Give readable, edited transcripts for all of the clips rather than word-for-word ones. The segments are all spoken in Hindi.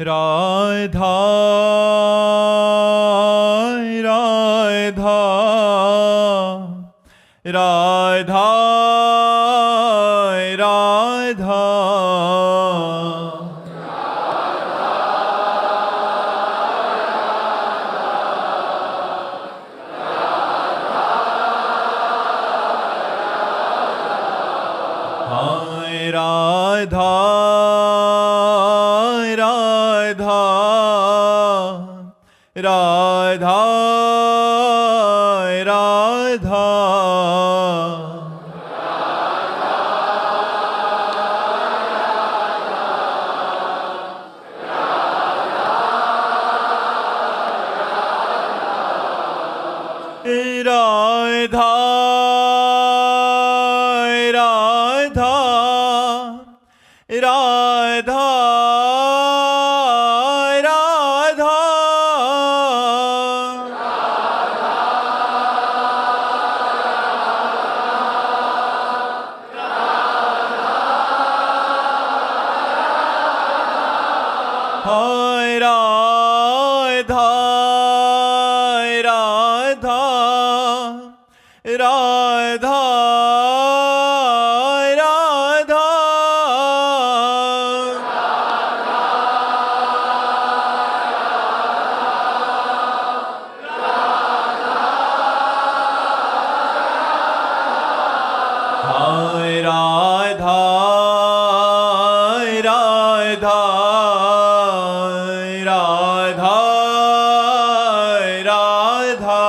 राधा राधा राधा राधा हाय राधा राधा राधा राधा राधा राधा राधा राधा हाय राधा राधा राधा राधा हाय राधा राधा राधा राधा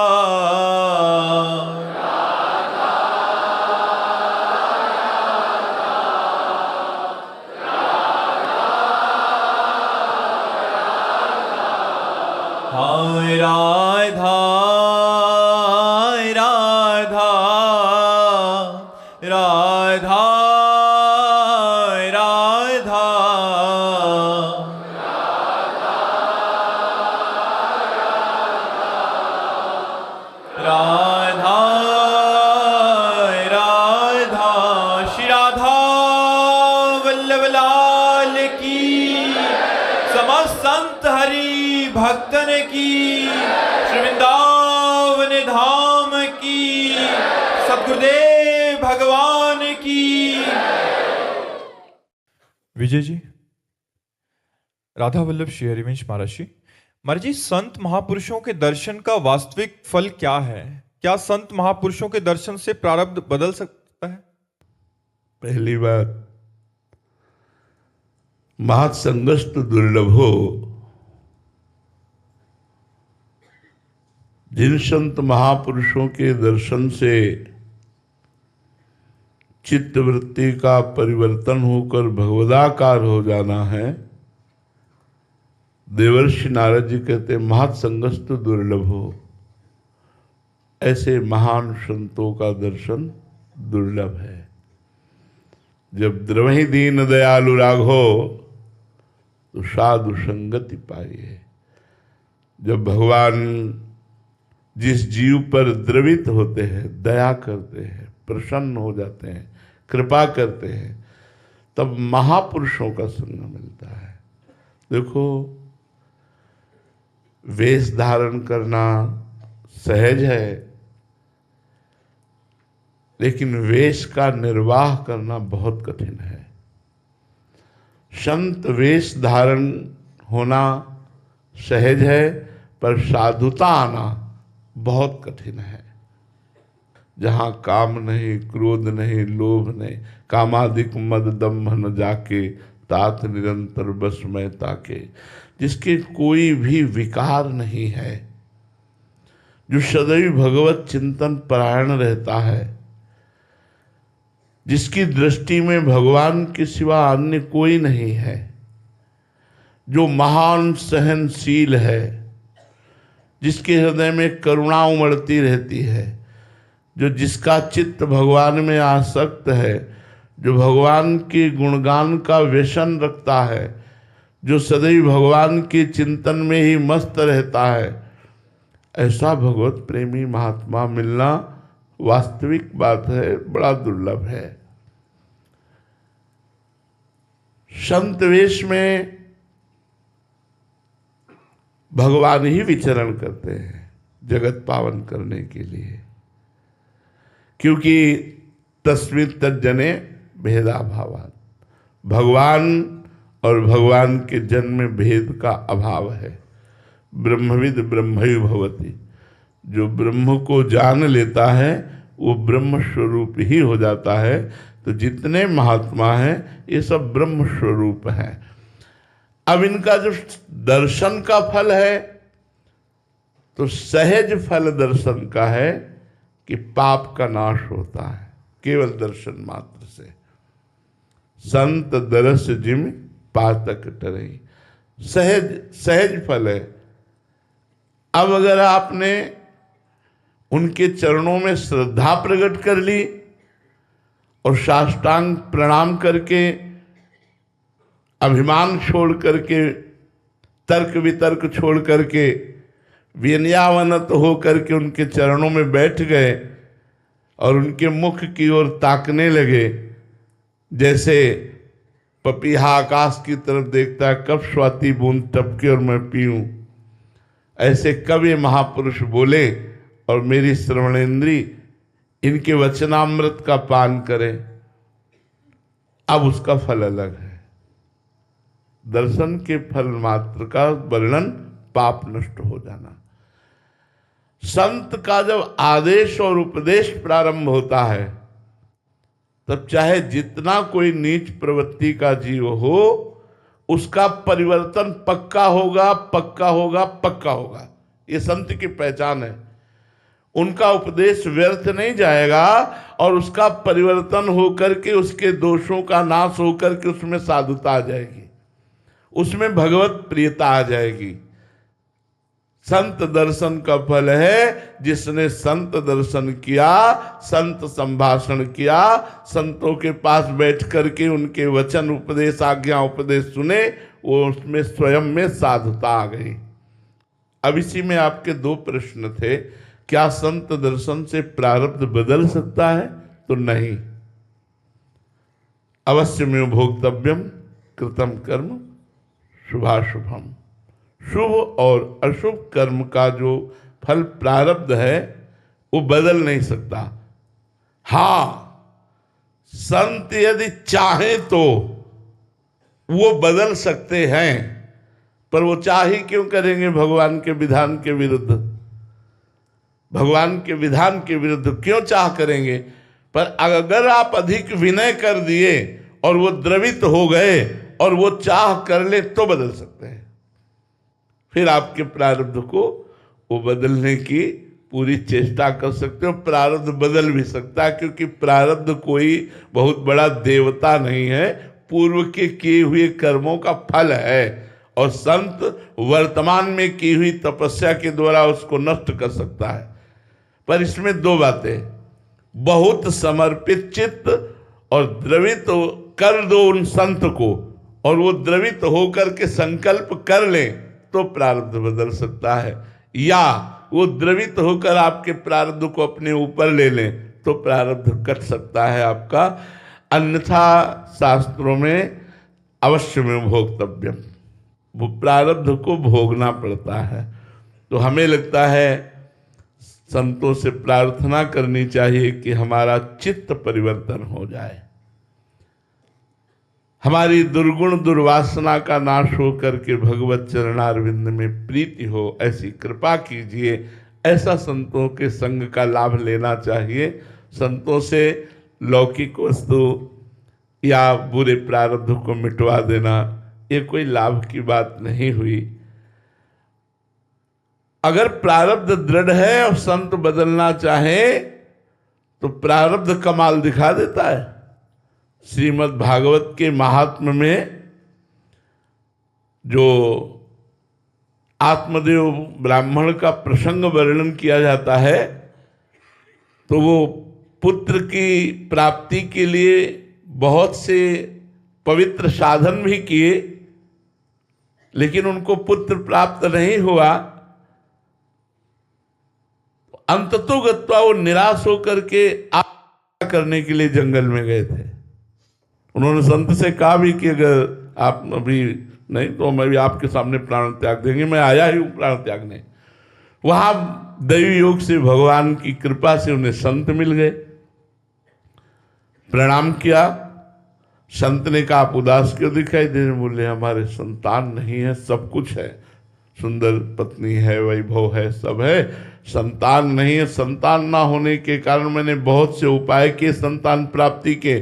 हाय राधा राधा राधा राधा राधा राधा श्री राधा वल्लभ लाल की समस्त संत हरि भक्तन की श्री वृंदावन धाम की सद्गुरुदेव भगवान की। विजय जी, राधा वल्लभ श्री हरिवंश महाराज जी, संत महापुरुषों के दर्शन का वास्तविक फल क्या है? क्या संत महापुरुषों के दर्शन से प्रारब्ध बदल सकता है? पहली बात, महत्संगस्तु दुर्लभो। जिन संत महापुरुषों के दर्शन से चित्तवृत्ति का परिवर्तन होकर भगवदाकार हो जाना है, देवर्षि नारद जी कहते महत्संगस्तु दुर्लभो। ऐसे महान संतों का दर्शन दुर्लभ है। जब द्रवहि दीन दयालु राघो तो साधु संगति पाइए। जब भगवान जिस जीव पर द्रवित होते हैं, दया करते हैं, प्रसन्न हो जाते हैं, कृपा करते हैं, तब महापुरुषों का संग मिलता है। देखो, वेश धारण करना सहज है, लेकिन वेश का निर्वाह करना बहुत कठिन है। संत वेश धारण होना सहज है, पर साधुता आना बहुत कठिन है। जहाँ काम नहीं, क्रोध नहीं, लोभ नहीं, कामादिक मद दम्भ न जाके, तात निरंतर बस में ताके। जिसके कोई भी विकार नहीं है, जो सदैव भगवत चिंतन परायण रहता है, जिसकी दृष्टि में भगवान के सिवा अन्य कोई नहीं है, जो महान सहनशील है, जिसके हृदय में करुणा उमड़ती रहती है, जो जिसका चित्त भगवान में आसक्त है, जो भगवान के गुणगान का व्यसन रखता है, जो सदैव भगवान के चिंतन में ही मस्त रहता है, ऐसा भगवत प्रेमी महात्मा मिलना वास्तविक बात है, बड़ा दुर्लभ है। संत वेश में भगवान ही विचरण करते हैं जगत पावन करने के लिए, क्योंकि तस्मिन् तज्जने भेदाभावात्, भगवान और भगवान के जन्म में भेद का अभाव है। ब्रह्मविद ब्रह्मैव भवति, जो ब्रह्म को जान लेता है वो ब्रह्म स्वरूप ही हो जाता है। तो जितने महात्मा हैं ये सब ब्रह्म स्वरूप हैं। अब इनका जो दर्शन का फल है तो सहज फल दर्शन का है कि पाप का नाश होता है केवल दर्शन मात्र से। संत दरस जिम पातक टरई, सहज सहज फल है। अब अगर आपने उनके चरणों में श्रद्धा प्रकट कर ली और साष्टांग प्रणाम करके, अभिमान छोड़ करके, तर्क वितर्क छोड़ करके, विनयावनत हो करके उनके चरणों में बैठ गए और उनके मुख की ओर ताकने लगे, जैसे पपीहा आकाश की तरफ देखता है कब स्वाति बूंद टपके और मैं पीऊं, ऐसे कब ये महापुरुष बोले और मेरी श्रवणेन्द्री इनके वचनामृत का पान करे। अब उसका फल अलग है। दर्शन के फल मात्र का वर्णन पाप नष्ट हो जाना। संत का जब आदेश और उपदेश प्रारंभ होता है तब चाहे जितना कोई नीच प्रवृत्ति का जीव हो उसका परिवर्तन पक्का होगा, पक्का होगा, पक्का होगा। ये संत की पहचान है। उनका उपदेश व्यर्थ नहीं जाएगा और उसका परिवर्तन होकर के उसके दोषों का नाश होकर के उसमें साधुता आ जाएगी, उसमें भगवत प्रियता आ जाएगी। संत दर्शन का फल है जिसने संत दर्शन किया, संत संभाषण किया, संतों के पास बैठ करके उनके वचन उपदेश आज्ञा उपदेश सुने, वो उसमें स्वयं में साधुता आ गई। अब इसी में आपके दो प्रश्न थे, क्या संत दर्शन से प्रारब्ध बदल सकता है? तो नहीं। अवश्य में भोक्तव्यम कृतम कर्म शुभाशुभम, शुभ और अशुभ कर्म का जो फल प्रारब्ध है वो बदल नहीं सकता। हाँ, संत यदि चाहे तो वो बदल सकते हैं, पर वो चाह ही क्यों करेंगे भगवान के विधान के विरुद्ध? भगवान के विधान के विरुद्ध क्यों चाह करेंगे? पर अगर आप अधिक विनय कर दिए और वो द्रवित हो गए और वो चाह कर ले तो बदल सकते हैं। फिर आपके प्रारब्ध को वो बदलने की पूरी चेष्टा कर सकते हो। प्रारब्ध बदल भी सकता है, क्योंकि प्रारब्ध कोई बहुत बड़ा देवता नहीं है, पूर्व के किए हुए कर्मों का फल है। और संत वर्तमान में की हुई तपस्या के द्वारा उसको नष्ट कर सकता है। पर इसमें दो बातें, बहुत समर्पित चित्त और द्रवित कर दो उन संत को, और वो द्रवित होकर के संकल्प कर ले तो प्रारब्ध बदल सकता है। या वो द्रवित होकर आपके प्रारब्ध को अपने ऊपर ले लें तो प्रारब्ध कट सकता है आपका। अन्यथा शास्त्रों में अवश्य में भोक्तव्यम, वो प्रारब्ध को भोगना पड़ता है। तो हमें लगता है संतों से प्रार्थना करनी चाहिए कि हमारा चित्त परिवर्तन हो जाए, हमारी दुर्गुण दुर्वासना का नाश हो करके भगवत चरणारविंद में प्रीति हो, ऐसी कृपा कीजिए। ऐसा संतों के संग का लाभ लेना चाहिए। संतों से लौकिक वस्तु या बुरे प्रारब्ध को मिटवा देना ये कोई लाभ की बात नहीं हुई। अगर प्रारब्ध दृढ़ है और संत बदलना चाहे तो प्रारब्ध कमाल दिखा देता है। श्रीमद् भागवत के महात्म्य में जो आत्मदेव ब्राह्मण का प्रसंग वर्णन किया जाता है, तो वो पुत्र की प्राप्ति के लिए बहुत से पवित्र साधन भी किए, लेकिन उनको पुत्र प्राप्त नहीं हुआ। अंततोगत्वा वो निराश होकर के आत्महत्या करने के लिए जंगल में गए थे। उन्होंने संत से कहा भी कि अगर आप अभी नहीं तो मैं भी आपके सामने प्राण त्याग देंगे, मैं आया ही हूं प्राण त्यागने। वहां दैवी योग से भगवान की कृपा से उन्हें संत मिल गए, प्रणाम किया। संत ने कहा आप उदास क्यों दिखाई दे रहे? बोले हमारे संतान नहीं है, सब कुछ है, सुंदर पत्नी है, वैभव है, सब है, संतान नहीं है। संतान ना होने के कारण मैंने बहुत से उपाय किए संतान प्राप्ति के,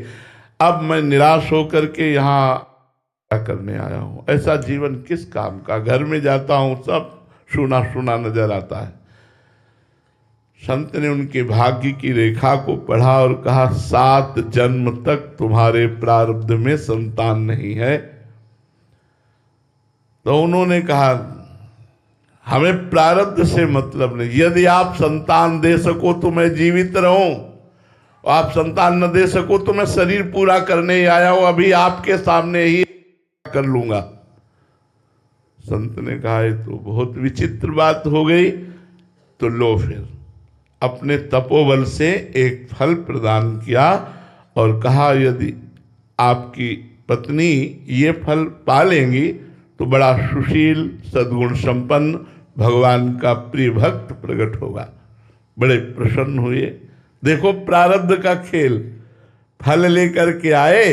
अब मैं निराश होकर के यहाँ क्या करने आया हूँ? ऐसा जीवन किस काम का? घर में जाता हूँ सब सुना सुना नजर आता है। संत ने उनके भाग्य की रेखा को पढ़ा और कहा 7 जन्म तक तुम्हारे प्रारब्ध में संतान नहीं है। तो उन्होंने कहा हमें प्रारब्ध से मतलब नहीं, यदि आप संतान दे सको तो मैं जीवित रहूं, आप संतान न दे सको तो मैं शरीर पूरा करने ही आया हूं, अभी आपके सामने ही कर लूंगा। संत ने कहा ये तो बहुत विचित्र बात हो गई। तो लो फिर अपने तपोबल से एक फल प्रदान किया और कहा यदि आपकी पत्नी ये फल पा लेंगी तो बड़ा सुशील सद्गुण संपन्न भगवान का प्रिय भक्त प्रकट होगा। बड़े प्रसन्न हुए। देखो प्रारब्ध का खेल, फल लेकर के आए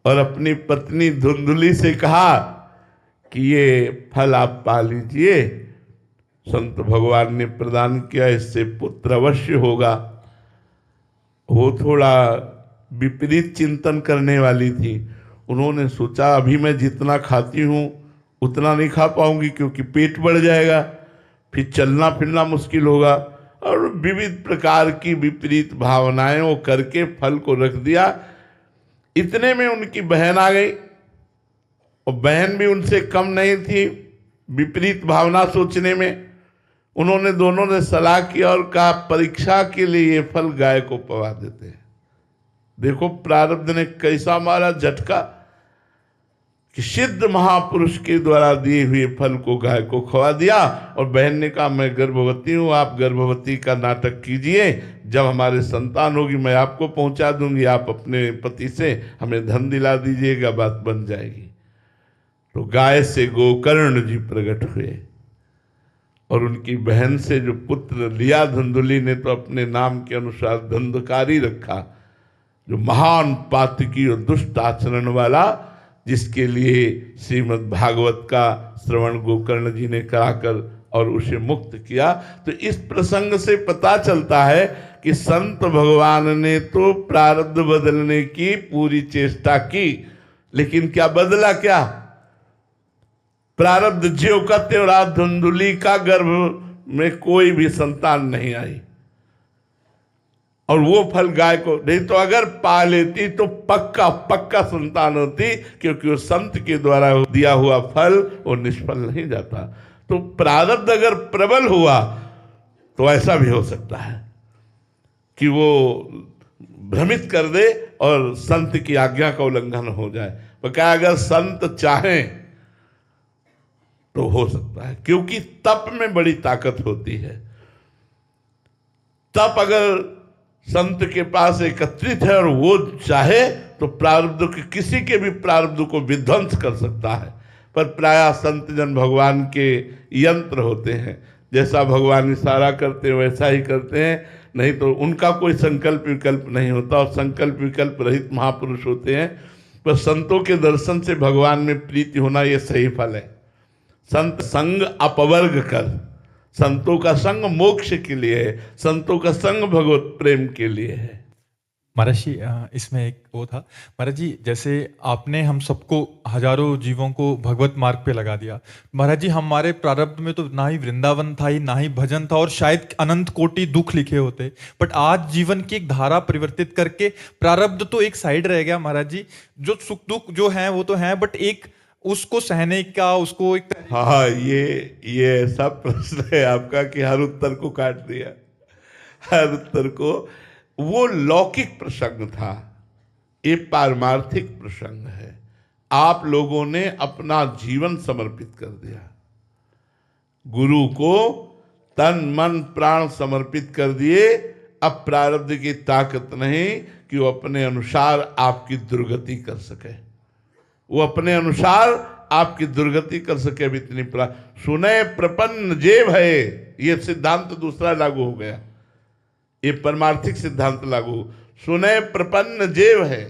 और अपनी पत्नी धुंधुली से कहा कि ये फल आप पा लीजिए, संत भगवान ने प्रदान किया, इससे पुत्र अवश्य होगा। वो थोड़ा विपरीत चिंतन करने वाली थी। उन्होंने सोचा अभी मैं जितना खाती हूँ उतना नहीं खा पाऊंगी क्योंकि पेट बढ़ जाएगा, फिर चलना फिरना मुश्किल होगा, और विविध प्रकार की विपरीत भावनाएं वो करके फल को रख दिया। इतने में उनकी बहन आ गई और बहन भी उनसे कम नहीं थी विपरीत भावना सोचने में। उन्होंने दोनों ने सलाह किया और कहा परीक्षा के लिए ये फल गाय को पवा देते हैं। देखो प्रारब्ध ने कैसा मारा झटका कि सिद्ध महापुरुष के द्वारा दिए हुए फल को गाय को खवा दिया। और बहन ने कहा मैं गर्भवती हूं, आप गर्भवती का नाटक कीजिए, जब हमारे संतान होगी मैं आपको पहुंचा दूंगी, आप अपने पति से हमें धन दिला दीजिएगा, बात बन जाएगी। तो गाय से गोकर्ण जी प्रकट हुए और उनकी बहन से जो पुत्र लिया धुंधुली ने तो अपने नाम के अनुसार धंधकारी रखा, जो महान पातकी और दुष्ट आचरण वाला, जिसके लिए श्रीमद् भागवत का श्रवण गोकर्ण जी ने कराकर और उसे मुक्त किया। तो इस प्रसंग से पता चलता है कि संत भगवान ने तो प्रारब्ध बदलने की पूरी चेष्टा की, लेकिन क्या बदला? क्या प्रारब्ध ज्यों का त्यों रहा। धुंधुली का गर्भ में कोई भी संतान नहीं आई और वो फल गाय को, नहीं तो अगर पा लेती तो पक्का पक्का संतान होती, क्योंकि वो संत के द्वारा दिया हुआ फल वो निष्फल नहीं जाता। तो प्रारब्ध अगर प्रबल हुआ तो ऐसा भी हो सकता है कि वो भ्रमित कर दे और संत की आज्ञा का उल्लंघन हो जाए। तो क्या अगर संत चाहें तो हो सकता है, क्योंकि तप में बड़ी ताकत होती है। तप अगर संत के पास एकत्रित है और वो चाहे तो प्रारब्ध के, किसी के भी प्रारब्ध को विध्वंस कर सकता है। पर प्रायः संत जन भगवान के यंत्र होते हैं, जैसा भगवान इशारा करते हैं वैसा ही करते हैं, नहीं तो उनका कोई संकल्प विकल्प नहीं होता और संकल्प विकल्प रहित महापुरुष होते हैं। पर संतों के दर्शन से भगवान में प्रीति होना ये सही फल है। संत संग अपवर्ग कर, संतों का संग मोक्ष के लिए है, संतों का संग भगवत प्रेम के लिए है। महाराज जी इसमें एक वो था महाराज जी, जैसे आपने हम सबको हजारों जीवों को भगवत मार्ग पे लगा दिया महाराज जी। हमारे प्रारब्ध में तो ना ही वृंदावन था, ही ना ही भजन था, और शायद अनंत कोटि दुख लिखे होते, बट आज जीवन की एक धारा परिवर्तित करके प्रारब्ध तो एक साइड रह गया महाराज जी। जो सुख दुख जो है वो तो है, बट एक उसको सहने का, उसको एक हाँ, ये ऐसा प्रश्न है आपका कि हर उत्तर को काट दिया, हर उत्तर को। वो लौकिक प्रसंग था, ये पारमार्थिक प्रसंग है। आप लोगों ने अपना जीवन समर्पित कर दिया, गुरु को तन मन प्राण समर्पित कर दिए। अब प्रारब्ध की ताकत नहीं कि वो अपने अनुसार आपकी दुर्गति कर सके, वो अपने अनुसार आपकी दुर्गति कर सके। अब इतनी सुने प्रपन्न जेब है, ये सिद्धांत दूसरा लागू हो गया, ये परमार्थिक सिद्धांत लागू। सुने प्रपन्न जेब है,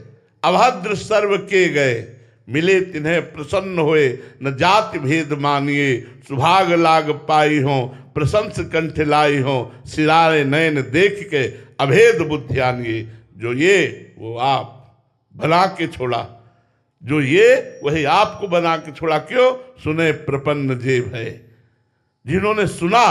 अभद्र सर्व के गए, मिले तिन्हें प्रसन्न होए, न जाति भेद मानिए, सुभाग लाग पाई हो, प्रशंस कंठ लाई हो, सिरारे नयन देख के अभेद बुद्धियानिए। जो ये वो आप बना के छोड़ा, जो ये वही आपको बना के छोड़ा। क्यों? सुने प्रपन्न जेब है। जिन्होंने सुना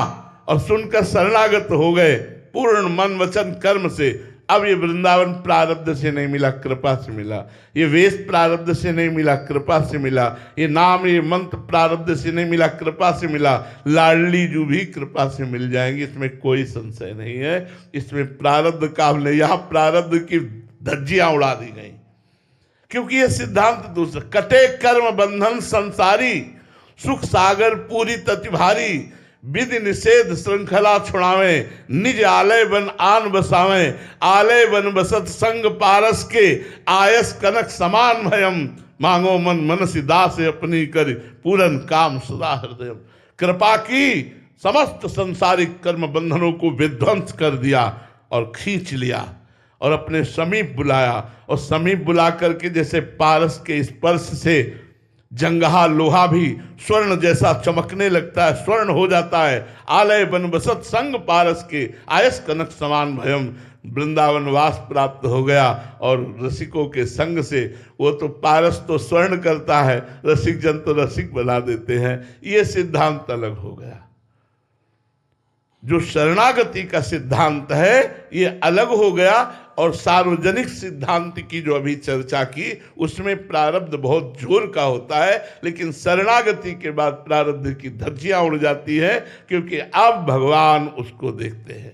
और सुनकर शरणागत हो गए पूर्ण मन वचन कर्म से। अब ये वृंदावन प्रारब्ध से नहीं मिला, कृपा से मिला। ये वेश प्रारब्ध से नहीं मिला, कृपा से मिला। ये नाम ये मंत्र प्रारब्ध से नहीं मिला, कृपा से मिला। लाडली जू भी कृपा से मिल जाएंगे, इसमें कोई संशय नहीं है। इसमें प्रारब्ध का नहीं, यहाँ प्रारब्ध की धज्जियां उड़ा दी गई, क्योंकि ये सिद्धांत दूसरा। कटे कर्म बंधन संसारी, सुख सागर पूरी तति भारी, विधि निषेध श्रृंखला छुड़ावे, निज आलय बन आन बसावे, आलय बन बसत संग पारस के, आयस कनक समान भयम, मांगो मन मनसी दास अपनी कर, पूरन काम सदा हृदय। कृपा की, समस्त संसारिक कर्म बंधनों को विध्वंस कर दिया और खींच लिया और अपने समीप बुलाया। और समीप बुला करके जैसे पारस के स्पर्श से जंगहा लोहा भी स्वर्ण जैसा चमकने लगता है, स्वर्ण हो जाता है। आलय बन बसत संग पारस के, आयस कनक समान भयम, वृंदावन वास प्राप्त हो गया। और रसिकों के संग से, वो तो पारस तो स्वर्ण करता है, रसिक जन तो रसिक बना देते हैं। ये सिद्धांत अलग हो गया। जो शरणागति का सिद्धांत है ये अलग हो गया। और सार्वजनिक सिद्धांत की जो अभी चर्चा की, उसमें प्रारब्ध बहुत जोर का होता है, लेकिन शरणागति के बाद प्रारब्ध की धज्जियां उड़ जाती है, क्योंकि अब भगवान उसको देखते हैं।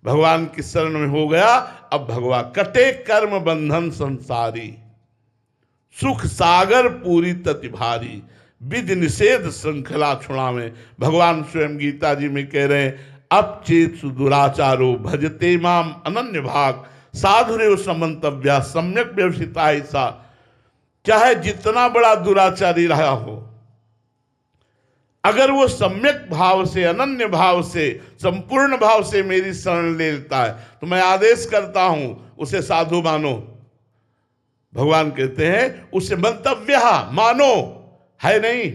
भगवान की शरण में हो गया। अब भगवान कटे कर्म बंधन संसारी, सुख सागर पूरी तति भारी, विधि निषेध श्रृंखला छुड़ावे। भगवान स्वयं गीता जी में कह रहे हैं, अब चेत सुदुराचारो भजते माम अनन्य भाग, साधुरेव समंतव्या सम्यक व्यवसिता ऐसा। चाहे जितना बड़ा दुराचारी रहा हो, अगर वो सम्यक भाव से, अनन्य भाव से, संपूर्ण भाव से मेरी शरण ले लेता है, तो मैं आदेश करता हूं उसे साधु मानो। भगवान कहते हैं उसे मंतव्य मानो। है नहीं,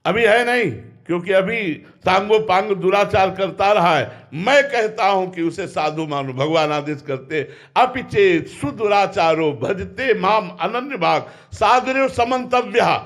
अभी है नहीं, क्योंकि अभी सांगो पांग दुराचार करता रहा है। मैं कहता हूं कि उसे साधु मानो। भगवान आदेश करते, अपिचेत सुदुराचारो भजते माम अनन्य भाग, साधुरेव समंतव्य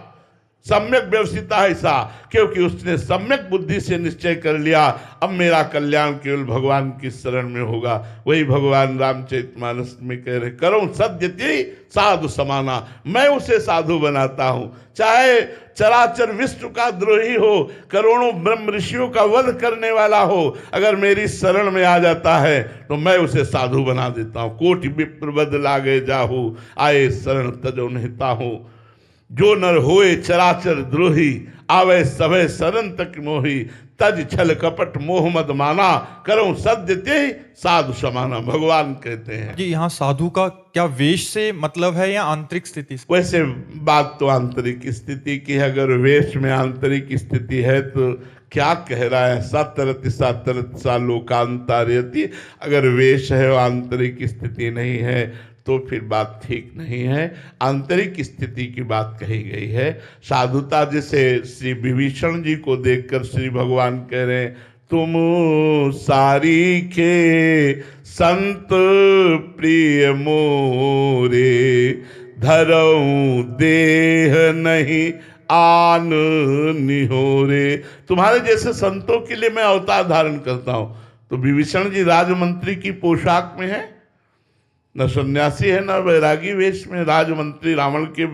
सम्यक व्यवसिता ऐसा। क्योंकि उसने सम्यक बुद्धि से निश्चय कर लिया, अब मेरा कल्याण केवल भगवान की शरण में होगा। वही भगवान रामचरितमानस में कह रहे, करो सद्यति साधु समाना, मैं उसे साधु बनाता हूं। चाहे चराचर विश्व का द्रोही हो, करोड़ों ब्रह्म ऋषियों का वध करने वाला हो, अगर मेरी शरण में आ जाता है तो मैं उसे साधु बना देता हूं। कोटि विप्र बद लागे जाहू, आए शरण तजो निहिता हूं। जो नर होए चराचर द्रोही, आवे सभे शरण तक मोही, तज छल कपट मोह मद माना, करो सद्यते साधु समाना। भगवान कहते हैं जी, यहाँ साधु का क्या वेश से मतलब है या आंतरिक स्थिति से? वैसे बात तो आंतरिक स्थिति की है। अगर वेश में आंतरिक स्थिति है तो क्या कह रहा है, सतरति सा लोकांतरयति। अगर वेश है और आंतरिक स्थिति नहीं है तो फिर बात ठीक नहीं है। आंतरिक स्थिति की बात कही गई है। साधुता जैसे श्री विभीषण जी को देखकर श्री भगवान कह रहे हैं, तुम सारी के संत प्रिय मोरे, धरऊं देह नहीं आन निहोरे। तुम्हारे जैसे संतों के लिए मैं अवतार धारण करता हूं। तो विभीषण जी राजमंत्री की पोशाक में है, न सन्यासी है न वैरागी वेश में। राजमंत्री रावण के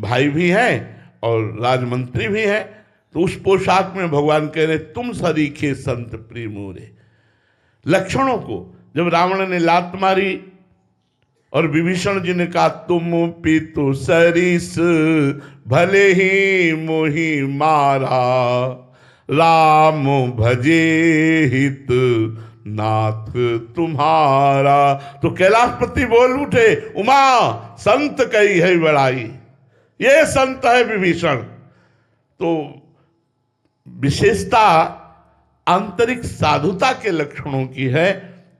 भाई भी हैं और राजमंत्री भी हैं। तो उस पोशाक में भगवान कह रहे, तुम सरीखे संत प्रिय मोरे। लक्षणों को जब रावण ने लात मारी और विभीषण जी ने कहा, तुम पितु सरिस भले ही मोहि मारा, राम भजे हित नाथ तुम्हारा। तो कैलाशपति बोल उठे, उमा संत कही है बड़ाई। ये संत है विभीषण। तो विशेषता आंतरिक साधुता के लक्षणों की है।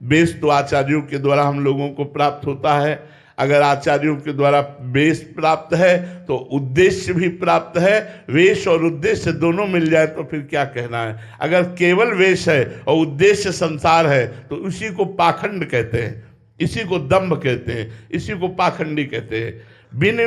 वेश तो आचार्यों के द्वारा हम लोगों को प्राप्त होता है। अगर आचार्यों के द्वारा वेश प्राप्त है तो उद्देश्य भी प्राप्त है। वेश और उद्देश्य दोनों मिल जाए तो फिर क्या कहना है। अगर केवल वेश है और उद्देश्य संसार है तो इसी को पाखंड कहते हैं, इसी को दंभ कहते हैं, इसी को पाखंडी कहते हैं। बिन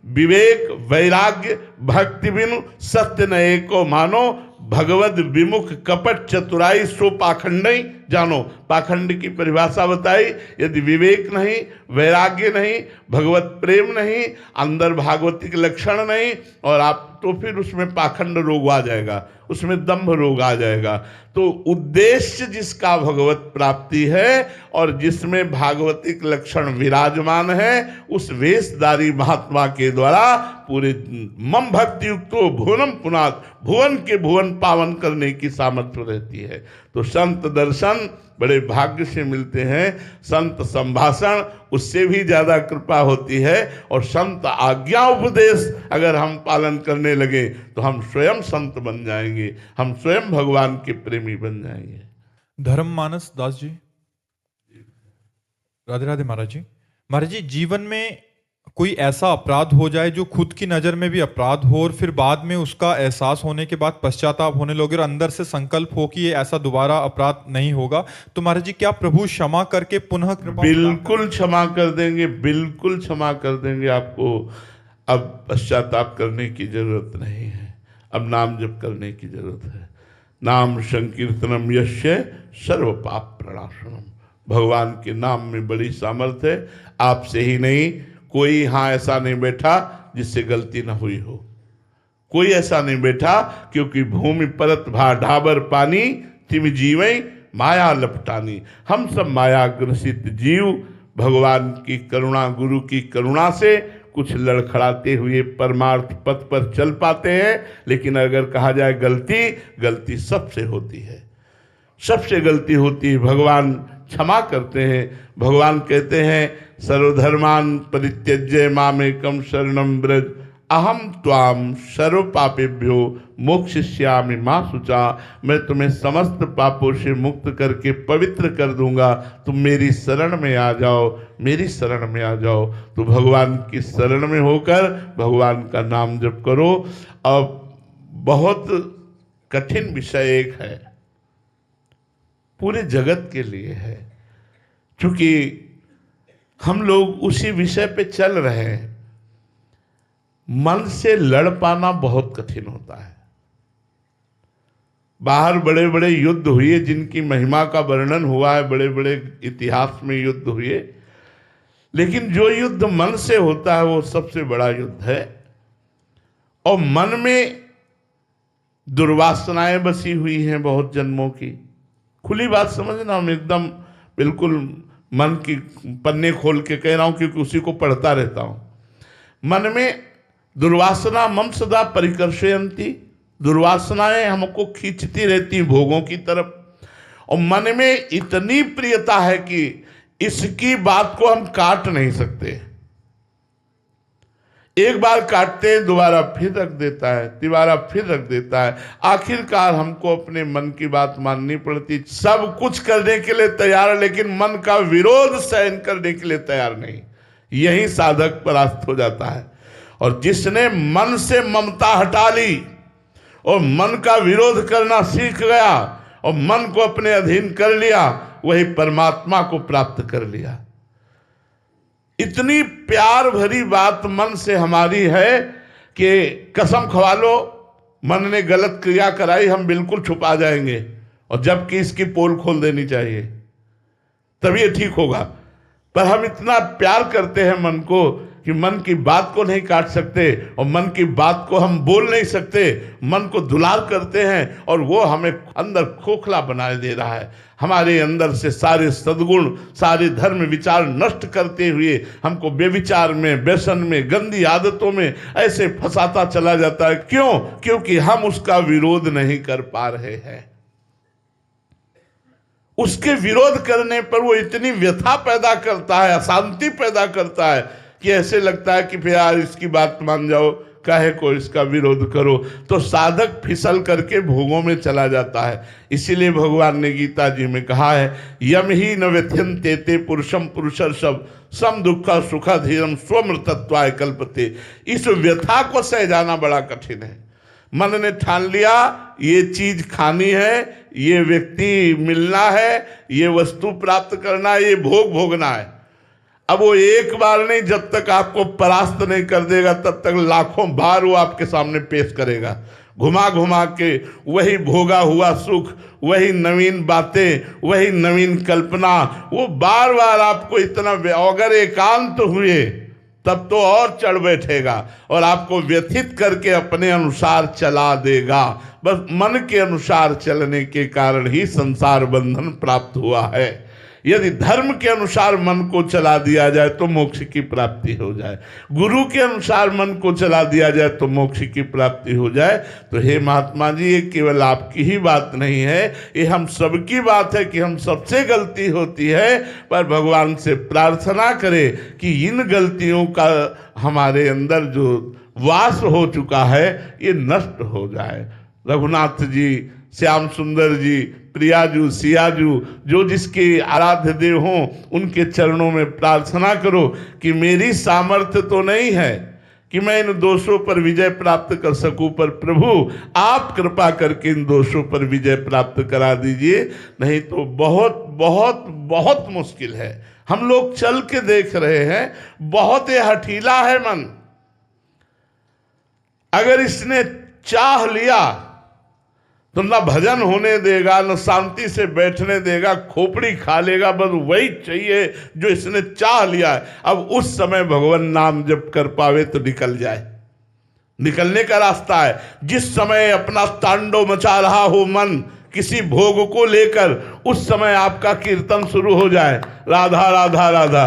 विवेक वैराग्य भक्ति बिनु सत्य न एको मानो, भगवद विमुख कपट चतुराई सो पाखंडई जानो। पाखंड की परिभाषा बताई, यदि विवेक नहीं, वैराग्य नहीं, भगवत प्रेम नहीं, अंदर भागवतिक लक्षण नहीं, और आप तो फिर उसमें पाखंड रोग आ जाएगा, उसमें दंभ रोग आ जाएगा। तो उद्देश्य जिसका भगवत प्राप्ति है और जिसमें भागवतिक लक्षण विराजमान है, उस वेशधारी महात्मा के द्वारा पूरे मम भक्ति युक्त भुवनम पुनात, भुवन के भुवन पावन करने की सामर्थ्य रहती है। तो संत दर्शन बड़े भाग्य से मिलते हैं, संत संभाषण उससे भी ज्यादा कृपा होती है, और संत आज्ञा उपदेश अगर हम पालन करने लगे तो हम स्वयं संत बन जाएंगे, हम स्वयं भगवान के प्रेमी बन जाएंगे। धर्ममानस दास जी, राधे राधे महाराज जी। महाराज जी, जीवन में कोई ऐसा अपराध हो जाए जो खुद की नजर में भी अपराध हो, और फिर बाद में उसका एहसास होने के बाद पश्चाताप होने लगे और अंदर से संकल्प हो कि ये ऐसा दोबारा अपराध नहीं होगा, तो महाराज जी क्या प्रभु क्षमा करके पुनः कृपा? बिल्कुल क्षमा कर देंगे, बिल्कुल क्षमा कर देंगे। आपको अब पश्चाताप करने की जरूरत नहीं है, अब नाम जप करने की जरूरत है। नाम संकीर्तनम यस्य सर्व पाप प्रणाशनम। भगवान के नाम में बड़ी सामर्थ्य है। आपसे ही नहीं, कोई यहाँ ऐसा नहीं बैठा जिससे गलती न हुई हो, कोई ऐसा नहीं बैठा, क्योंकि भूमि परत भा ढाबर पानी, तिम जीवई माया लपटानी। हम सब माया ग्रसित जीव भगवान की करुणा, गुरु की करुणा से कुछ लड़खड़ाते हुए परमार्थ पथ पर चल पाते हैं। लेकिन अगर कहा जाए गलती, गलती सबसे होती है, सबसे गलती होती है। भगवान क्षमा करते हैं। भगवान कहते हैं सर्वधर्मान परित्यज्य मामेकम शरणम ब्रज, अहम त्वाम सर्व पापेभ्यो मोक्षयिष्यामि मा शुचा। मैं तुम्हें समस्त पापों से मुक्त करके पवित्र कर दूंगा, तुम मेरी शरण में आ जाओ, मेरी शरण में आ जाओ। तो भगवान की शरण में होकर भगवान का नाम जप करो। अब बहुत कठिन विषय एक है, पूरे जगत के लिए है, क्योंकि हम लोग उसी विषय पे चल रहे हैं। मन से लड़ पाना बहुत कठिन होता है। बाहर बड़े बड़े युद्ध हुए जिनकी महिमा का वर्णन हुआ है, बड़े बड़े इतिहास में युद्ध हुए, लेकिन जो युद्ध मन से होता है वो सबसे बड़ा युद्ध है। और मन में दुर्वासनाएं बसी हुई हैं बहुत जन्मों की। खुली बात समझना, हम एकदम बिल्कुल मन की पन्ने खोल के कह रहा हूं, क्योंकि उसी को पढ़ता रहता हूं। मन में दुर्वासना मम सदा परिकर्षयन्ति, दुर्वासनाएं हमको खींचती रहती भोगों की तरफ, और मन में इतनी प्रियता है कि इसकी बात को हम काट नहीं सकते। एक बार काटते हैं, दोबारा फिर रख देता है, तिबारा फिर रख देता है। आखिरकार हमको अपने मन की बात माननी पड़ती। सब कुछ करने के लिए तैयार है, लेकिन मन का विरोध सहन करने के लिए तैयार नहीं। यही साधक परास्त हो जाता है। और जिसने मन से ममता हटा ली और मन का विरोध करना सीख गया और मन को अपने अधीन कर लिया, वही परमात्मा को प्राप्त कर लिया। इतनी प्यार भरी बात मन से हमारी है कि कसम खवा लो, मन ने गलत क्रिया कराई, हम बिल्कुल छुपा जाएंगे, और जबकि इसकी पोल खोल देनी चाहिए, तभी ये ठीक होगा। पर हम इतना प्यार करते हैं मन को कि मन की बात को नहीं काट सकते, और मन की बात को हम बोल नहीं सकते। मन को दुलार करते हैं और वो हमें अंदर खोखला बनाए दे रहा है। हमारे अंदर से सारे सद्गुण, सारे धर्म विचार नष्ट करते हुए हमको बेविचार में, व्यसन में, गंदी आदतों में ऐसे फंसाता चला जाता है। क्यों? क्योंकि हम उसका विरोध नहीं कर पा रहे हैं। उसके विरोध करने पर वो इतनी व्यथा पैदा करता है, अशांति पैदा करता है कि ऐसे लगता है कि फिर यार इसकी बात मान जाओ, काहे को इसका विरोध करो, तो साधक फिसल करके भोगों में चला जाता है। इसीलिए भगवान ने गीता जी में कहा है, यम ही न व्यथ्यन्ते ते पुरुषम पुरुषर्षभ सम दुख सुख धीरम स्वमृतत्वाय कल्पते। इस व्यथा को सह जाना बड़ा कठिन है। मन ने ठान लिया ये चीज खानी है, ये व्यक्ति मिलना है, ये वस्तु प्राप्त करना है, ये भोग भोगना है। अब वो एक बार नहीं, जब तक आपको परास्त नहीं कर देगा तब तक लाखों बार वो आपके सामने पेश करेगा, घुमा घुमा के वही भोगा हुआ सुख, वही नवीन बातें, वही नवीन कल्पना, वो बार बार आपको इतना, अगर एकांत हुए तब तो और चढ़ बैठेगा और आपको व्यथित करके अपने अनुसार चला देगा। बस मन के अनुसार चलने के कारण ही संसार बंधन प्राप्त हुआ है। यदि धर्म के अनुसार मन को चला दिया जाए तो मोक्ष की प्राप्ति हो जाए, गुरु के अनुसार मन को चला दिया जाए तो मोक्ष की प्राप्ति हो जाए। तो हे महात्मा जी, ये केवल आपकी ही बात नहीं है, ये हम सबकी बात है कि हम सबसे गलती होती है, पर भगवान से प्रार्थना करें कि इन गलतियों का हमारे अंदर जो वास हो चुका है ये नष्ट हो जाए। रघुनाथ जी, श्याम सुंदर जी, प्रियाजू, सियाजू, जो जिसके आराध्य देव हों, उनके चरणों में प्रार्थना करो कि मेरी सामर्थ्य तो नहीं है कि मैं इन दोषों पर विजय प्राप्त कर सकूं, पर प्रभु आप कृपा करके इन दोषों पर विजय प्राप्त करा दीजिए, नहीं तो बहुत बहुत बहुत मुश्किल है। हम लोग चल के देख रहे हैं, बहुत ही हठीला है मन। अगर इसने चाह लिया तो न भजन होने देगा, न शांति से बैठने देगा, खोपड़ी खा लेगा, बस वही चाहिए जो इसने चाह लिया है। अब उस समय भगवान नाम जप कर पावे तो निकल जाए, निकलने का रास्ता है। जिस समय अपना तांडव मचा रहा हो मन किसी भोग को लेकर, उस समय आपका कीर्तन शुरू हो जाए, राधा राधा राधा,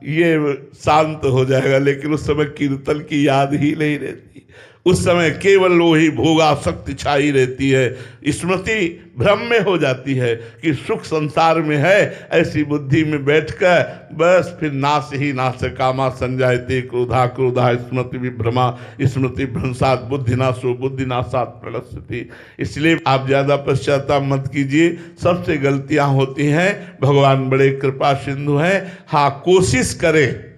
ये शांत हो जाएगा। लेकिन उस समय कीर्तन की याद ही नहीं रहती, उस समय केवल वही भोगासक्ति छाई रहती है, स्मृति भ्रम में हो जाती है कि सुख संसार में है। ऐसी बुद्धि में बैठकर बस फिर नाश ही नाश कामा संजायते क्रोधा क्रोधा स्मृति विभ्रमा स्मृति भ्रंशात बुद्धिनाशो बुद्धिनाशात प्रणश्यति। इसलिए आप ज्यादा पश्चाताप मत कीजिए, सबसे गलतियां होती हैं, भगवान बड़े कृपा सिंधु हैं। हाँ, कोशिश करें।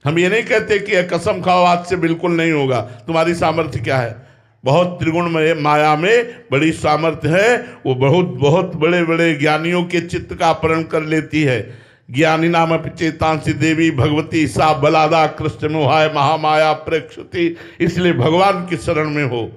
हम ये नहीं कहते कि कसम खाओ आज से बिल्कुल नहीं होगा, तुम्हारी सामर्थ्य क्या है। बहुत त्रिगुण में माया में बड़ी सामर्थ्य है, वो बहुत बहुत बड़े बड़े ज्ञानियों के चित्त का अपहरण कर लेती है। ज्ञानी नाम चेतांसी देवी भगवती सा बलादा कृष्ण मोहाय महामाया प्रेक्षति। इसलिए भगवान की शरण में हो,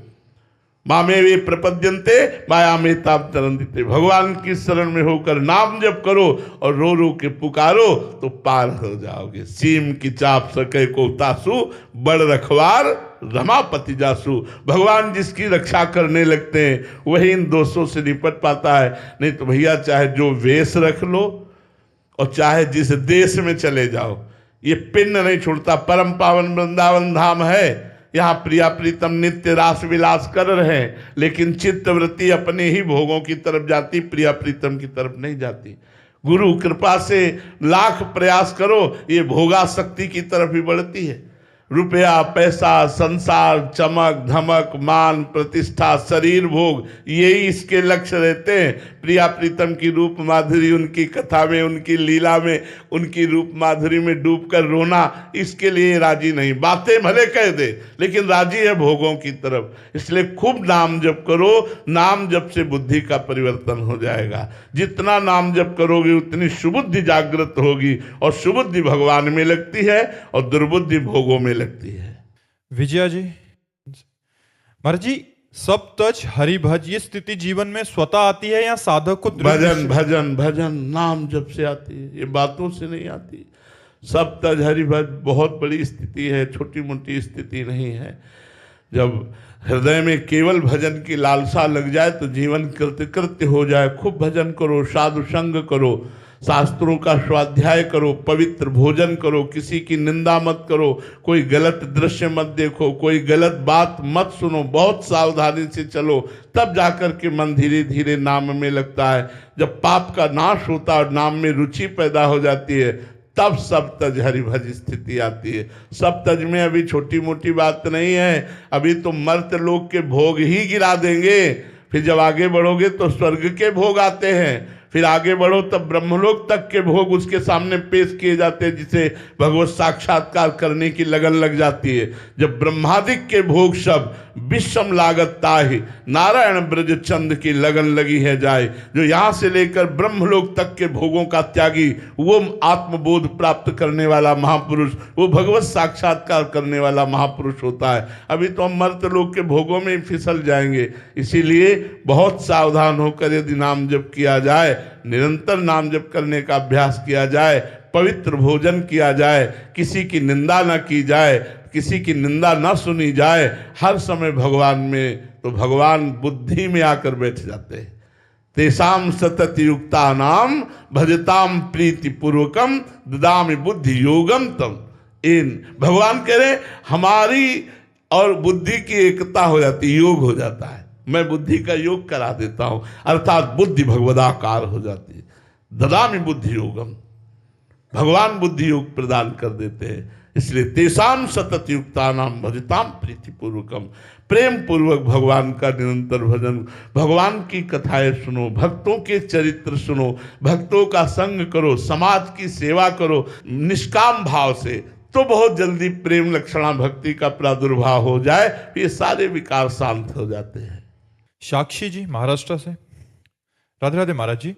मामे वे प्रपद्यन्ते माया में ताप तरंदिते। भगवान की शरण में होकर नाम जप करो और रो रो के पुकारो तो पार हो जाओगे। सीम की चाप सके को तासु बड़ रखवार रमापति जासु। भगवान जिसकी रक्षा करने लगते हैं वही इन दोषों से निपट पाता है। नहीं तो भैया चाहे जो वेश रख लो और चाहे जिस देश में चले जाओ, ये पिंड नहीं छूटता। परम पावन वृंदावन धाम है, यहाँ प्रिया प्रीतम नित्य रास विलास कर रहे हैं, लेकिन चित्त वृत्ति अपने ही भोगों की तरफ जाती, प्रिया प्रीतम की तरफ नहीं जाती। गुरु कृपा से लाख प्रयास करो, ये भोगासक्ति की तरफ ही बढ़ती है। रुपया पैसा संसार चमक धमक मान प्रतिष्ठा शरीर भोग, यही इसके लक्ष्य रहते हैं। प्रिया प्रीतम की रूप माधुरी, उनकी कथा में, उनकी लीला में, उनकी रूप माधुरी में डूबकर रोना, इसके लिए राजी नहीं। बातें भले कह दे लेकिन राजी है भोगों की तरफ। इसलिए खूब नाम जप करो, नाम जप से बुद्धि का परिवर्तन हो जाएगा। जितना नाम जप करोगे उतनी सुबुद्धि जागृत होगी, और सुबुद्धि भगवान में लगती है और दुर्बुद्धि भोगों में लगती है। विजया जी, महाराज जी, सब तज हरि भज, ये स्थिति जीवन में स्वतः आती है या साधक को भजन भजन भजन नाम जप से आती है, ये बातों से नहीं आती। सब तज हरि भज बहुत बड़ी स्थिति है, छोटी मोटी स्थिति नहीं है। जब हृदय में केवल भजन की लालसा लग जाए तो जीवन कृत्य कृत्य हो जाए। खूब भजन करो, साधु संग करो, शास्त्रों का स्वाध्याय करो, पवित्र भोजन करो, किसी की निंदा मत करो, कोई गलत दृश्य मत देखो, कोई गलत बात मत सुनो, बहुत सावधानी से चलो, तब जाकर के मन धीरे धीरे नाम में लगता है। जब पाप का नाश होता है और नाम में रुचि पैदा हो जाती है तब सप्तज हरिभज स्थिति आती है। सप्तज में अभी छोटी मोटी बात नहीं है, अभी तो मर्त लोक के भोग ही गिरा देंगे, फिर जब आगे बढ़ोगे तो स्वर्ग के भोग आते हैं, फिर आगे बढ़ो तब ब्रह्मलोक तक के भोग उसके सामने पेश किए जाते हैं, जिसे भगवत साक्षात्कार करने की लगन लग जाती है। जब ब्रह्मादिक के भोग सब विषम लागत ताहि नारायण ब्रज चंद की लगन लगी है जाए, जो यहाँ से लेकर ब्रह्मलोक तक के भोगों का त्यागी, वो आत्मबोध प्राप्त करने वाला महापुरुष, वो भगवत साक्षात्कार करने वाला महापुरुष होता है। अभी तो हम मर्त लोक के भोगों में फिसल जाएंगे, इसीलिए बहुत सावधान होकर यदि नाम जप किया जाए, निरंतर नाम जप करने का अभ्यास किया जाए, पवित्र भोजन किया जाए, किसी की निंदा न की जाए, किसी की निंदा न सुनी जाए, हर समय भगवान में, तो भगवान बुद्धि में आकर बैठ जाते हैं। तेसाम सतत युक्ता नाम भजताम प्रीति पूर्वकम ददामि बुद्धि योगम तम। इन भगवान कह रहे हमारी और बुद्धि की एकता हो जाती, योग हो जाता है, मैं बुद्धि का योग करा देता हूं, अर्थात बुद्धि भगवदाकार हो जाती है। ददामि बुद्धि योगम, भगवान बुद्धि योग प्रदान कर देते हैं। इसलिए तेसाम सतत युक्ता नाम भजताम प्रीति पूर्वकम, प्रेम पूर्वक भगवान का निरंतर भजन, भगवान की कथाएं सुनो, भक्तों के चरित्र सुनो, भक्तों का संग करो, समाज की सेवा करो निष्काम भाव से, तो बहुत जल्दी प्रेम लक्षणा भक्ति का प्रादुर्भाव हो जाए, ये सारे विकार शांत हो जाते हैं। साक्षी जी महाराष्ट्र से, राधे राधे महाराज जी।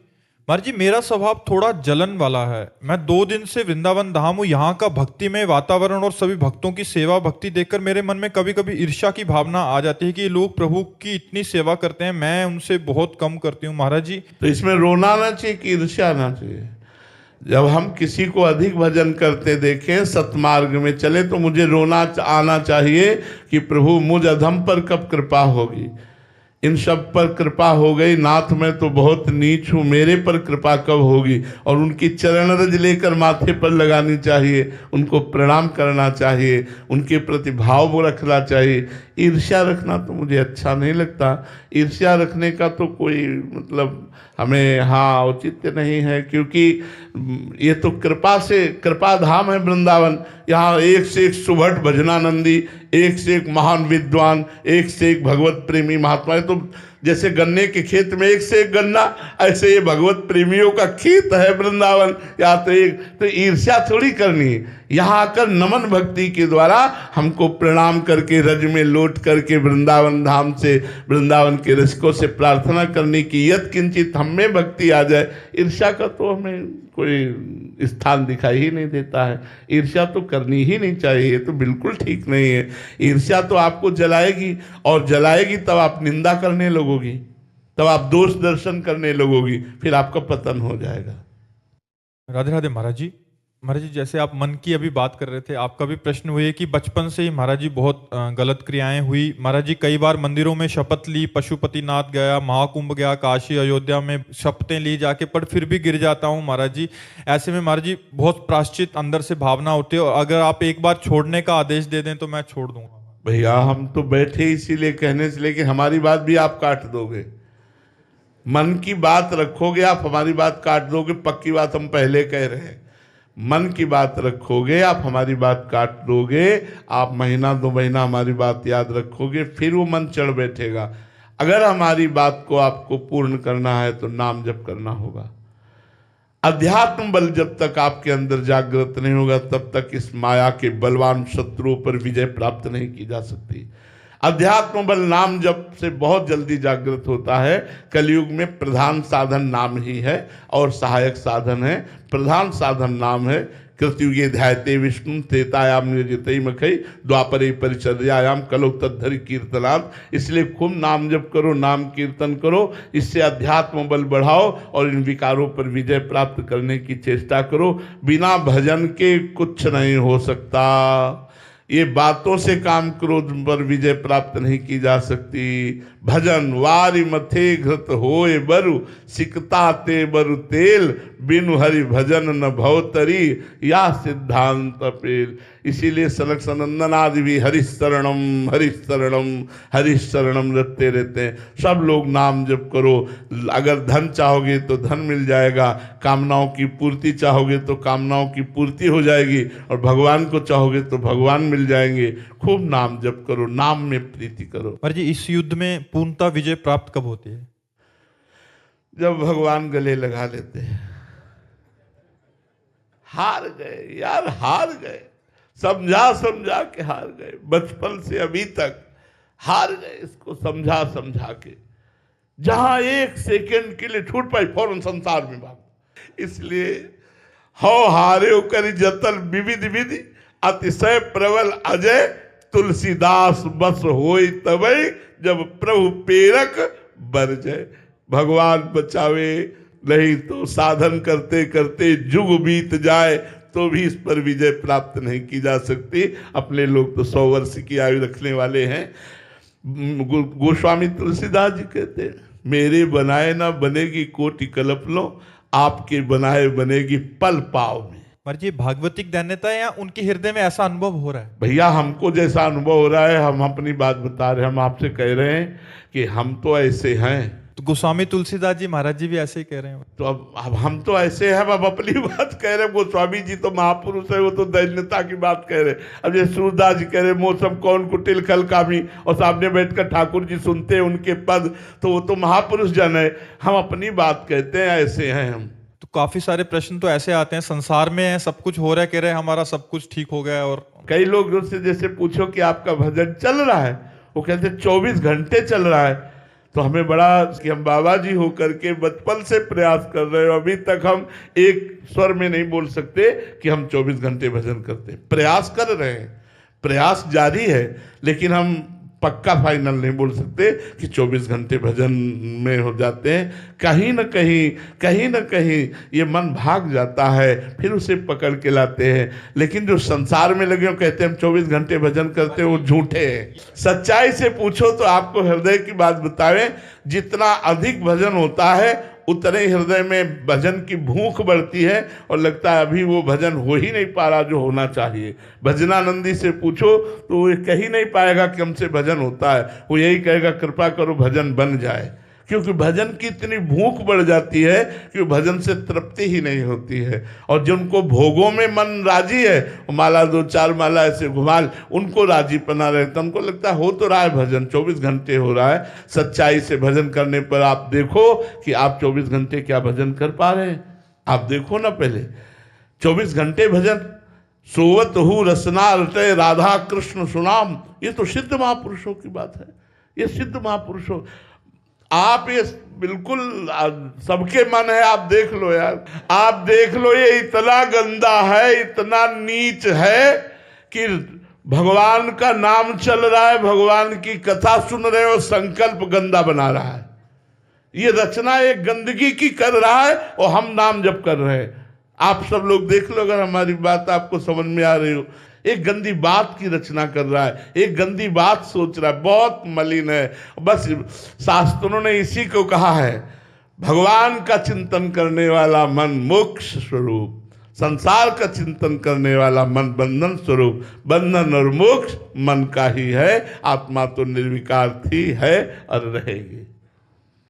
महाराज जी, मेरा स्वभाव थोड़ा जलन वाला है। मैं 2 दिन से वृंदावन धाम हूँ। यहाँ का भक्तिमय वातावरण और सभी भक्तों की सेवा भक्ति देखकर मेरे मन में कभी कभी ईर्ष्या की भावना आ जाती है कि ये लोग प्रभु की इतनी सेवा करते हैं, मैं उनसे बहुत कम करती हूँ। महाराज जी, तो इसमें रोना ना चाहिए कि ईर्ष्या ना चाहिए। जब हम किसी को अधिक भजन करते देखें, सतमार्ग में चले, तो मुझे रोना आना चाहिए कि प्रभु मुझ अधम पर कब कृपा होगी। इन सब पर कृपा हो गई, नाथ मैं तो बहुत नीच हूँ, मेरे पर कृपा कब होगी। और उनकी चरण रज लेकर माथे पर लगानी चाहिए, उनको प्रणाम करना चाहिए, उनके प्रति भाव रखना चाहिए। ईर्ष्या रखना तो मुझे अच्छा नहीं लगता। ईर्ष्या रखने का तो कोई मतलब हमें औचित्य नहीं है, क्योंकि ये तो कृपा से, कृपा धाम है वृंदावन। यहाँ एक से एक सुभट भजनानंदी, एक से एक महान विद्वान, एक से एक भगवत प्रेमी महात्मा है। तो जैसे गन्ने के खेत में एक से एक गन्ना, ऐसे ये भगवत प्रेमियों का खेत है वृंदावन। या तो ईर्ष्या थोड़ी करनी है। यहाँ आकर नमन भक्ति के द्वारा हमको प्रणाम करके, रज में लौट करके वृंदावन धाम से, वृंदावन के रसिकों से प्रार्थना करने की यत् किंचित हम में भक्ति आ जाए। ईर्ष्या का तो हमें कोई स्थान दिखाई ही नहीं देता है। ईर्ष्या तो करनी ही नहीं चाहिए, तो बिल्कुल ठीक नहीं है। ईर्ष्या तो आपको जलाएगी, और जलाएगी तब आप निंदा करने लगोगी, तब आप दोष दर्शन करने लगोगी, फिर आपका पतन हो जाएगा। राधे राधे महाराज जी। महाराज जी, जैसे आप मन की अभी बात कर रहे थे, आपका भी प्रश्न हुई कि बचपन से ही महाराज जी बहुत गलत क्रियाएं हुई। महाराज जी कई बार मंदिरों में शपथ ली, पशुपतिनाथ गया, महाकुंभ गया, काशी अयोध्या में शपथें ली जाके, पर फिर भी गिर जाता हूँ महाराज जी। ऐसे में महाराज जी बहुत प्रायश्चित अंदर से भावना होती है, और अगर आप एक बार छोड़ने का आदेश दे दें तो मैं छोड़ दूंगा। भैया हम तो बैठे इसीलिए कहने से, लेकिन हमारी बात भी आप काट दोगे। मन की बात रखोगे आप, हमारी बात काट दोगे। पक्की बात हम पहले कह रहे हैं, मन की बात रखोगे आप, हमारी बात काट दोगे। आप महीना 2 महीना हमारी बात याद रखोगे, फिर वो मन चढ़ बैठेगा। अगर हमारी बात को आपको पूर्ण करना है तो नाम जप करना होगा। अध्यात्म बल जब तक आपके अंदर जागृत नहीं होगा, तब तक इस माया के बलवान शत्रुओं पर विजय प्राप्त नहीं की जा सकती। अध्यात्म बल नाम जप से बहुत जल्दी जागृत होता है। कलयुग में प्रधान साधन नाम ही है, और सहायक साधन है। प्रधान साधन नाम है। कृतयुगे ध्यायते विष्णु त्रेतायाम नियोजिते मखई द्वापरे परिचर्यायाम कलौ तद्धरि कीर्तनात्। इसलिए खूब नाम जप करो, नाम कीर्तन करो, इससे अध्यात्म बल बढ़ाओ और इन विकारों पर विजय प्राप्त करने की चेष्टा करो। बिना भजन के कुछ नहीं हो सकता। ये बातों से काम क्रोध पर विजय प्राप्त नहीं की जा सकती। भजन वारि मथे घृत होए बरु, सिकता ते बरु तेल, बिनु हरि भजन न भवतरी, या सिद्धांत पेल। इसीलिए सनक सनंदन आदि भी हरिशरणम हरिशरणम हरिशरणम रटते रहते हैं। सब लोग नाम जप करो। अगर धन चाहोगे तो धन मिल जाएगा, कामनाओं की पूर्ति चाहोगे तो कामनाओं की पूर्ति हो जाएगी, और भगवान को चाहोगे तो भगवान मिल जाएंगे। खूब नाम जप करो, नाम में प्रीति करो। महाराज जी, इस युद्ध में पूर्णता विजय प्राप्त कब होती है? जब भगवान गले लगा लेते हैं। हार गए यार, हार गए, समझा समझा के हार गए। बचपन से अभी तक हार गए, इसको समझा समझा के। जहां एक सेकंड के लिए छूट पाई फौरन संसार में भाग। इसलिए हौ हारे कर जतन विविध विधि, अतिशय प्रबल अजय, तुलसीदास बस होई तबई, जब प्रभु पेरक बरजय। भगवान बचावे, नहीं तो साधन करते करते जुग बीत जाए तो भी इस पर विजय प्राप्त नहीं की जा सकती। अपने लोग तो 100 वर्ष की आयु रखने वाले हैं। गोस्वामी तुलसीदास जी कहते हैं, मेरे बनाए ना बनेगी कोटि कल्प लो, आपके बनाए बनेगी पल पाव में। महाराज जी, भागवतिक दैन्यता है या उनके हृदय में ऐसा अनुभव हो रहा है? भैया हमको जैसा अनुभव हो रहा है, हम अपनी बात बता रहे हैं। हम आपसे कह रहे हैं कि हम तो ऐसे हैं। तो गोस्वामी तुलसीदास जी महाराज जी भी ऐसे ही कह रहे हैं। तो अब हम तो ऐसे हैं, अब अपनी बात कह रहे हैं। गोस्वामी जी तो महापुरुष है, वो तो दैन्यता की बात कह रहे हैं। अब जैसे सूरदास जी कह रहे मौसम कौन कुटिल खल कामी, और सामने बैठकर ठाकुर जी सुनते हैं उनके पद, तो वो तो महापुरुष जन है। हम अपनी बात कहते हैं, ऐसे हैं हम। तो काफी सारे प्रश्न तो ऐसे आते हैं, संसार में है, सब कुछ हो रहा है, कह रहे हैं हमारा सब कुछ ठीक हो गया, और कई लोग से जैसे पूछो कि आपका भजन चल रहा है, वो कहते 24 घंटे चल रहा है। तो हमें बड़ा कि हम बाबा जी होकर के बचपन से प्रयास कर रहे हो, अभी तक हम एक स्वर में नहीं बोल सकते कि हम 24 घंटे भजन करते। प्रयास कर रहे हैं, प्रयास जारी है, लेकिन हम पक्का फाइनल नहीं बोल सकते कि 24 घंटे भजन में हो जाते हैं। कहीं न कहीं ये मन भाग जाता है, फिर उसे पकड़ के लाते हैं। लेकिन जो संसार में लगे हो कहते हैं हम 24 घंटे भजन करते हैं, वो झूठे हैं। सच्चाई से पूछो तो आपको हृदय की बात बताएं, जितना अधिक भजन होता है उतने हृदय में भजन की भूख बढ़ती है, और लगता है अभी वो भजन हो ही नहीं पा रहा जो होना चाहिए। भजनानंदी से पूछो तो वो कह ही नहीं पाएगा कि हमसे भजन होता है, वो यही कहेगा कृपा करो भजन बन जाए। क्योंकि भजन की इतनी भूख बढ़ जाती है कि भजन से तृप्ति ही नहीं होती है। और जिनको भोगों में मन राजी है, माला 2-4 माला ऐसे घुमाल, उनको राजीपना रहता, उनको लगता है हो तो रहा है भजन, 24 घंटे हो रहा है। सच्चाई से भजन करने पर आप देखो कि आप 24 घंटे क्या भजन कर पा रहे हैं। आप देखो ना, पहले 24 घंटे भजन। सोवत हूँ रसना रटे राधा कृष्ण सुनाम, ये तो सिद्ध महापुरुषों की बात है। ये सिद्ध महापुरुषों, आप ये बिल्कुल सबके मन है, आप देख लो यार, आप देख लो। ये इतना गंदा है, इतना नीच है कि भगवान का नाम चल रहा है, भगवान की कथा सुन रहे हो, संकल्प गंदा बना रहा है। ये रचना एक गंदगी की कर रहा है, और हम नाम जप कर रहे हैं। आप सब लोग देख लो, अगर हमारी बात आपको समझ में आ रही हो। एक गंदी बात की रचना कर रहा है, एक गंदी बात सोच रहा है, बहुत मलिन है। बस शास्त्रों ने इसी को कहा है, भगवान का चिंतन करने वाला मन मोक्ष स्वरूप, संसार का चिंतन करने वाला मन बंधन स्वरूप। बंधन और मोक्ष मन का ही है, आत्मा तो निर्विकार थी, है और रहेगी।